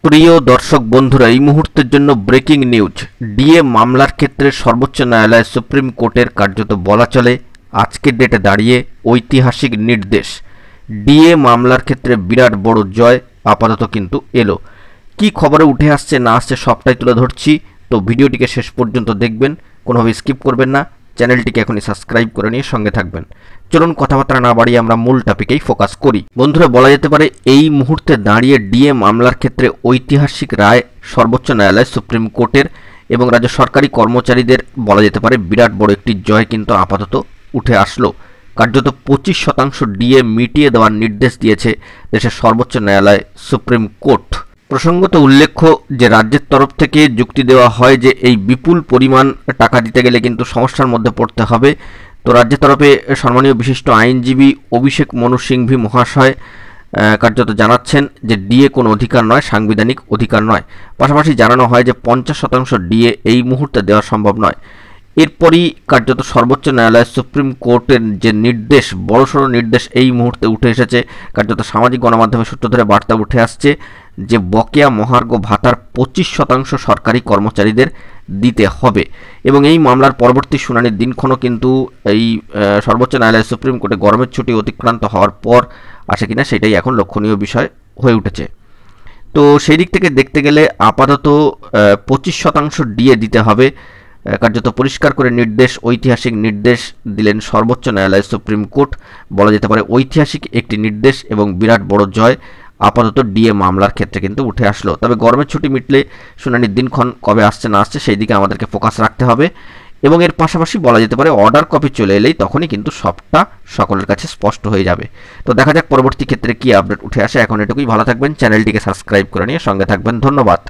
প্রিয় দর্শক বন্ধুরা, এই মুহূর্তের জন্য ব্রেকিং নিউজ। ডিএ মামলার ক্ষেত্রে সর্বোচ্চ ন্যায়ালয় সুপ্রিম কোর্টের কার্যত বলা চলে আজকের ডেটে দাঁড়িয়ে ঐতিহাসিক নির্দেশ। ডিএ মামলার ক্ষেত্রে বিরাট বড় জয় আপাতত কিন্তু এলো। কি খবরে উঠে আসছে না আসছে সবটাই তুলে ধরছি, তো ভিডিওটিকে শেষ পর্যন্ত দেখবেন, কোনোভাবে স্কিপ করবেন না। চ্যানেলটিকে এখনই সাবস্ক্রাইব করে নিয়ে সঙ্গে থাকবেন। চলুন কথাবার্তা না বাড়িয়ে আমরা মূল টপিকেই ফোকাস করি। বন্ধুরা, বলা যেতে পারে এই মুহূর্তে দাঁড়িয়ে ডিএ মামলার ক্ষেত্রে ঐতিহাসিক রায় সর্বোচ্চ ন্যায়ালয় সুপ্রিম কোর্টের, এবং রাজ্য সরকারি কর্মচারীদের বলা যেতে পারে বিরাট বড় একটি জয় কিন্তু আপাতত উঠে আসলো। কার্যত 25% ডিএ মিটিয়ে দেওয়ার নির্দেশ দিয়েছে দেশের সর্বোচ্চ ন্যায়ালয় সুপ্রিম কোর্ট। প্রসঙ্গত উল্লেখ্য যে রাজ্যের তরফ থেকে যুক্তি দেওয়া হয় যে এই বিপুল পরিমাণ টাকা দিতে গেলে কিন্তু সমস্যার মধ্যে পড়তে হবে। তো রাজ্যের তরফে সম্মানীয় বিশিষ্ট আইনজীবী অভিষেক মনু সিংভি মহাশয় কার্যত জানাচ্ছেন যে ডিএ কোনো অধিকার নয়, সাংবিধানিক অধিকার নয়। পাশাপাশি জানানো হয় যে 50% ডিএ এই মুহূর্তে দেওয়া সম্ভব নয়। এরপরই কার্যত সর্বোচ্চ ন্যায়ালয় সুপ্রিম কোর্টের যে নির্দেশ, বড়সড় নির্দেশ এই মুহূর্তে উঠে এসেছে। কার্যত সামাজিক গণমাধ্যমের সূত্র ধরে বার্তা উঠে আসছে যে বকেয়া মহার্ঘ ভাতার 25% সরকারি কর্মচারীদের দিতে হবে, এবং এই মামলার পরবর্তী শুনানির দিনক্ষণও কিন্তু এই সর্বোচ্চ ন্যায়ালয় সুপ্রিম কোর্টে গরমের ছুটি অতিক্রান্ত হওয়ার পর আসে কিনা সেটাই এখন লক্ষণীয় বিষয় হয়ে উঠেছে। তো সেই দিক থেকে দেখতে গেলে আপাতত 25% ডিএ দিতে হবে, কার্যত পরিষ্কার করে নির্দেশ, ঐতিহাসিক নির্দেশ দিলেন সর্বোচ্চ ন্যায়ালয় সুপ্রিম কোর্ট। বলা যেতে পারে ঐতিহাসিক একটি নির্দেশ এবং বিরাট বড় জয় আপাতত ডিএ মামলার ক্ষেত্রে কিন্তু উঠে আসলো। তবে গরমের ছুটি মিটলে শুনানির দিনক্ষণ কবে আসছে না আসছে সেই দিকে আমাদেরকে ফোকাস রাখতে হবে, এবং এর পাশাপাশি বলা যেতে পারে অর্ডার কপি চলে এলেই তখনই কিন্তু সবটা সকলের কাছে স্পষ্ট হয়ে যাবে। তো দেখা যাক পরবর্তী ক্ষেত্রে কি আপডেট উঠে আসে। এখন এটুকুই, ভালো থাকবেন, চ্যানেলটিকে সাবস্ক্রাইব করে নিয়ে সঙ্গে থাকবেন। ধন্যবাদ।